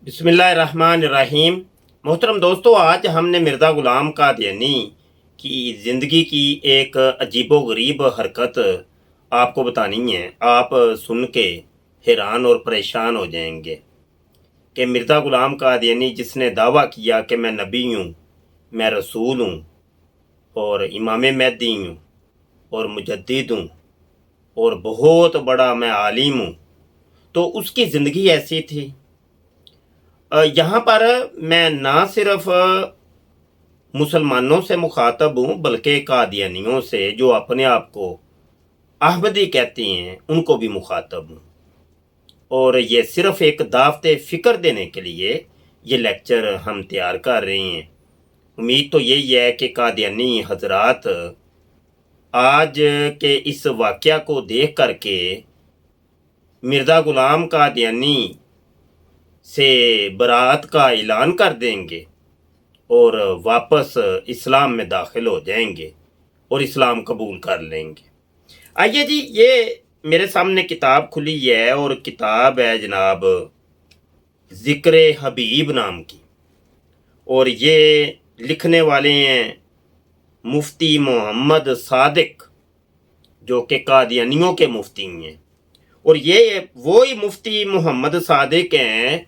बिस्मिल्लाहिर्रहमानिर्रहीम। मोहतरम दोस्तों, आज हमने मिर्ज़ा ग़ुलाम क़ादियानी की ज़िंदगी की एक अजीबो-गरीब हरकत आपको बतानी है। आप सुन के हैरान और परेशान हो जाएंगे कि मिर्ज़ा ग़ुलाम क़ादियानी जिसने दावा किया कि मैं नबी हूँ, मैं रसूल हूँ और इमाम महदी हूँ और मुजद्दिद हूँ और बहुत बड़ा मैं आलिम हूँ, तो उसकी ज़िंदगी ऐसी थी। यहाँ पर मैं ना सिर्फ मुसलमानों से मुखातब हूँ बल्कि कादियानियों से, जो अपने आप को अहमदी कहती हैं, उनको भी मुखातब हूँ। और ये सिर्फ एक दावत फ़िक्र देने के लिए ये लेक्चर हम तैयार कर रहे हैं। उम्मीद तो यही है कि कादियानी हजरात आज के इस वाक़या को देख कर के मिर्ज़ा ग़ुलाम क़ादियानी से बरात का ऐलान कर देंगे और वापस इस्लाम में दाखिल हो जाएंगे और इस्लाम कबूल कर लेंगे। आइए जी, ये मेरे सामने किताब खुली है और किताब है जनाब ज़िक्र हबीब नाम की, और ये लिखने वाले हैं मुफ्ती मोहम्मद सादिक, जो कि कादियानियों के मुफ्ती हैं। और ये वही मुफ्ती मोहम्मद सादिक हैं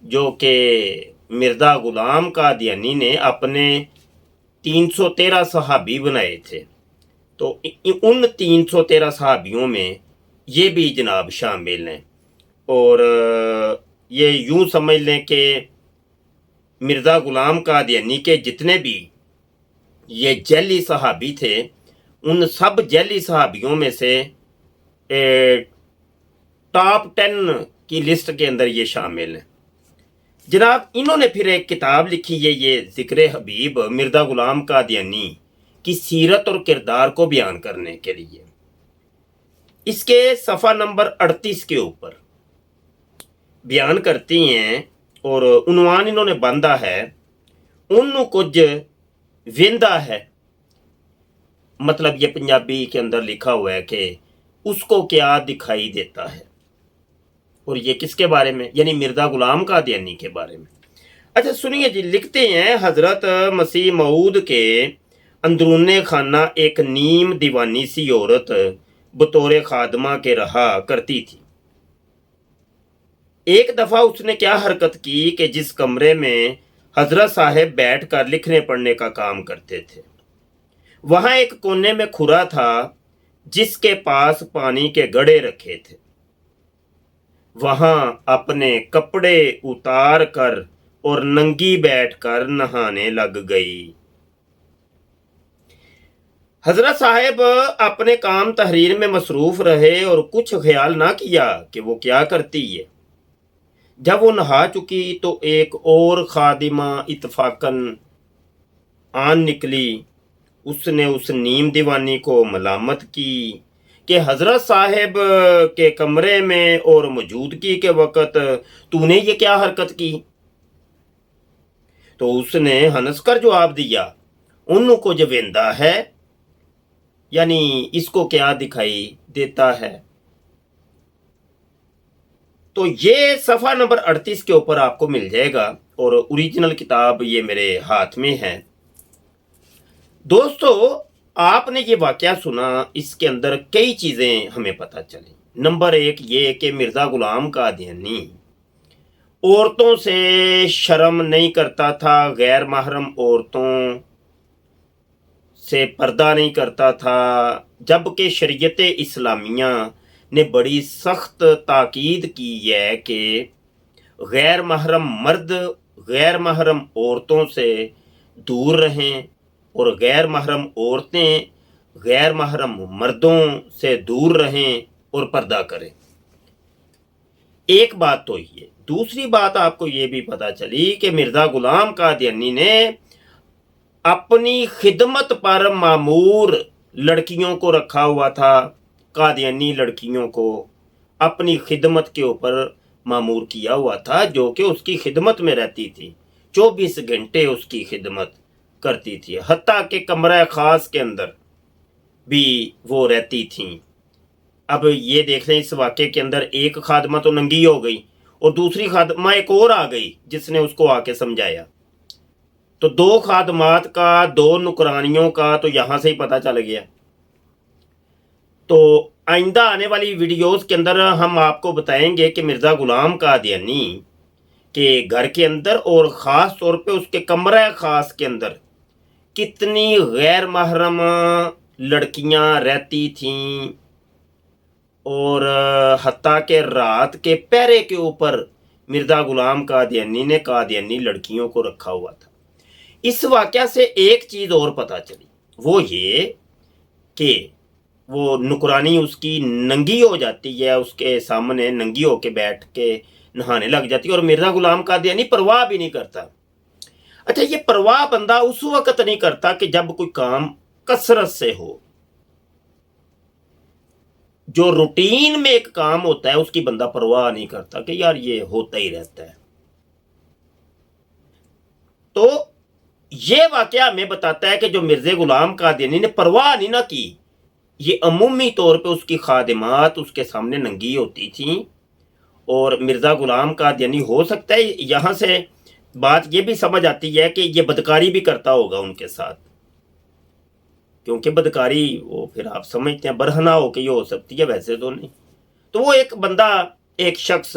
जो कि मिर्ज़ा ग़ुलाम क़ादियानी ने अपने 313 सहाबी बनाए थे। तो उन 313 सहाबियों में ये भी जनाब शामिल हैं। और ये यूँ समझ लें कि मिर्ज़ा ग़ुलाम क़ादियानी के जितने भी ये जैली सहाबी थे, उन सब जैली सहाबियों में से टॉप 10 की लिस्ट के अंदर ये शामिल हैं। जनाब इन्होंने फिर एक किताब लिखी है, ये ज़िक्र हबीब, मिर्ज़ा ग़ुलाम क़ादियानी की सीरत और किरदार को बयान करने के लिए। इसके सफ़ा नंबर 38 के ऊपर बयान करती हैं और उन्वान इन्होंने बांधा है, उन्नू कुछ वेंदा है। मतलब ये पंजाबी के अंदर लिखा हुआ है कि उसको क्या दिखाई देता है। और ये किसके बारे में? यानी मिर्ज़ा ग़ुलाम क़ादियानी के बारे में। अच्छा सुनिए जी, लिखते हैं हज़रत मसीह मऊद के अंदरूने खाना एक नीम दीवानी सी औरत बतौर खादमा के रहा करती थी। एक दफ़ा उसने क्या हरकत की कि जिस कमरे में हज़रत साहब बैठ कर लिखने पढ़ने का काम करते थे, वहाँ एक कोने में खुरा था जिसके पास पानी के घड़े रखे थे। वहाँ अपने कपड़े उतार कर और नंगी बैठकर नहाने लग गई। हजरत साहब अपने काम तहरीर में मसरूफ रहे और कुछ ख्याल ना किया कि वो क्या करती है। जब वो नहा चुकी तो एक और खादिमा इत्तफाकन आन निकली। उसने उस नीम दीवानी को मलामत की कि हजरत साहब के कमरे में और मौजूदगी के वक़्त तूने ये क्या हरकत की। तो उसने हंसकर जवाब दिया, उन्नु को जो वेंदा है, यानी इसको क्या दिखाई देता है। तो ये सफ़ा नंबर 38 के ऊपर आपको मिल जाएगा और ओरिजिनल किताब ये मेरे हाथ में है। दोस्तों, आपने ये वाक़या सुना, इसके अंदर कई चीज़ें हमें पता चली। नंबर एक ये कि मिर्ज़ा ग़ुलाम क़ादियानी औरतों से शर्म नहीं करता था, गैर महरम औरतों से पर्दा नहीं करता था, जबकि शरीयत इस्लामिया ने बड़ी सख्त ताकीद की है कि गैर महरम मर्द गैर महरम औरतों से दूर रहें और गैर महरम औरतें गैर महरम मर्दों से दूर रहें और पर्दा करें। एक बात तो ये। दूसरी बात आपको ये भी पता चली कि मिर्ज़ा ग़ुलाम क़ादियानी ने अपनी खिदमत पर मामूर लड़कियों को रखा हुआ था। कादियानी लड़कियों को अपनी खिदमत के ऊपर मामूर किया हुआ था, जो कि उसकी खिदमत में रहती थी, 24 घंटे उसकी खिदमत करती थी। हत्ता के कमरा ख़ास के अंदर भी वो रहती थीं। अब ये देख लें, इस वाक़े के अंदर एक खादमा तो नंगी हो गई और दूसरी खादमा एक और आ गई जिसने उसको आके समझाया। तो 2 खादमात का, 2 नुकरानियों का तो यहाँ से ही पता चल गया। तो आइंदा आने वाली वीडियोस के अंदर हम आपको बताएंगे कि मिर्ज़ा गुलाम कादियानी के घर के अंदर और ख़ास तौर पे उसके कमरा ख़ास के अंदर कितनी गैर महरम लड़कियां रहती थीं, और हत्ता के रात के पहरे के ऊपर मिर्ज़ा गुलाम कादियानी ने कादियानी लड़कियों को रखा हुआ था। इस वाक़या से एक चीज़ और पता चली, वो ये कि वो नुकरानी उसकी नंगी हो जाती है, उसके सामने नंगी होके बैठ के नहाने लग जाती है, और मिर्ज़ा गुलाम कादियानी परवाह भी नहीं करता। अच्छा, ये परवाह बंदा उस वक़्त नहीं करता कि जब कोई काम कसरत से हो। जो रूटीन में एक काम होता है उसकी बंदा परवाह नहीं करता कि यार ये होता ही रहता है। तो ये वाकया हमें बताता है कि जो मिर्ज़ा गुलाम कादियानी ने परवाह नहीं ना की, ये अमूमी तौर पे उसकी खादिमात उसके सामने नंगी होती थीं, और मिर्ज़ा गुलाम कादियानी हो सकता है यहाँ से बात ये भी समझ आती है कि ये बदकारी भी करता होगा उनके साथ, क्योंकि बदकारी वो फिर आप समझते हैं बरहना हो के ये हो सकती है, वैसे तो नहीं। तो वो एक बंदा, एक शख्स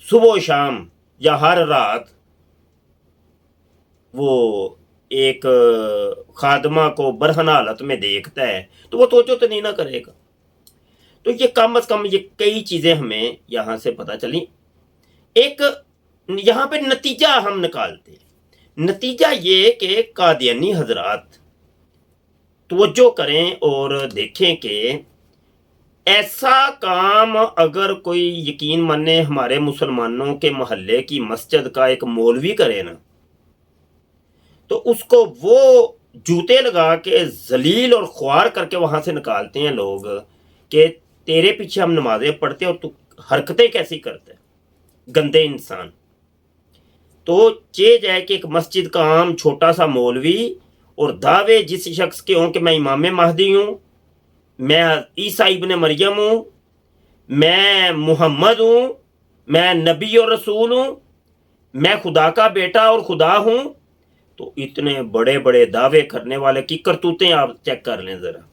सुबह शाम या हर रात वो एक खादमा को बरहना हालत में देखता है तो वो सोचो तो नहीं ना करेगा। तो ये कम अज कम ये कई चीज़ें हमें यहाँ से पता चली। एक यहाँ पे नतीजा हम निकालते हैं। नतीजा ये कि कादियानी हजरात तवज्जो करें और देखें कि ऐसा काम अगर कोई यकीन माने हमारे मुसलमानों के मोहल्ले की मस्जिद का एक मौलवी करे ना, तो उसको वो जूते लगा के जलील और ख्वार करके वहाँ से निकालते हैं लोग कि तेरे पीछे हम नमाजें पढ़ते और तू हरकतें कैसी करते हैं, गंदे इंसान। तो चीज है कि एक मस्जिद का आम छोटा सा मौलवी और दावे जिस शख्स के हों कि मैं इमाम महदी हूँ, मैं ईसा इब्ने मरियम हूँ, मैं मोहम्मद हूँ, मैं नबी और रसूल हूँ, मैं खुदा का बेटा और खुदा हूँ, तो इतने बड़े बड़े दावे करने वाले की करतूतें आप चेक कर लें ज़रा।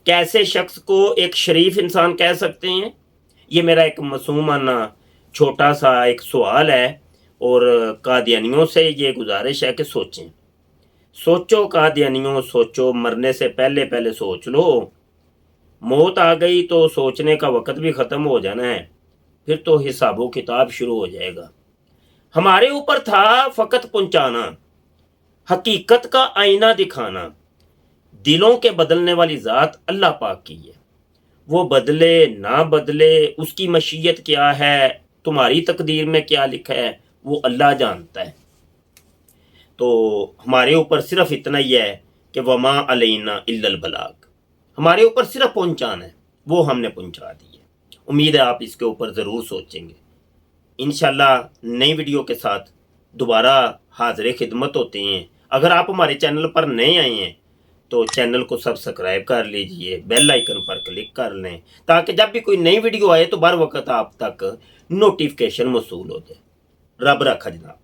कैसे शख्स को एक शरीफ इंसान कह सकते हैं? ये मेरा एक मासूमाना छोटा सा एक सवाल है, और कादियानियों से ये गुजारिश है कि सोचें, सोचो कादियानियों, सोचो, मरने से पहले पहले सोच लो। मौत आ गई तो सोचने का वक़्त भी ख़त्म हो जाना है, फिर तो हिसाबो किताब शुरू हो जाएगा। हमारे ऊपर था फ़कत पहुँचाना, हकीकत का आईना दिखाना। दिलों के बदलने वाली ज़ात अल्लाह पाक की है, वो बदले ना बदले उसकी मशीयत क्या है, तुम्हारी तकदीर में क्या लिखा है वो अल्लाह जानता है। तो हमारे ऊपर सिर्फ इतना ही है कि वमा अलैना इल्लल बलाग, हमारे ऊपर सिर्फ पहुँचाना है, वो हमने पहुँचा दी है। उम्मीद है आप इसके ऊपर ज़रूर सोचेंगे। इंशाल्लाह नई वीडियो के साथ दोबारा हाज़िर खिदमत होते हैं। अगर आप हमारे चैनल पर नए आए हैं तो चैनल को सब्सक्राइब कर लीजिए, बेल आइकन पर क्लिक कर लें, ताकि जब भी कोई नई वीडियो आए तो बर वक्त आप तक नोटिफिकेशन मौसूल हो जाए। रब रखा जनाब।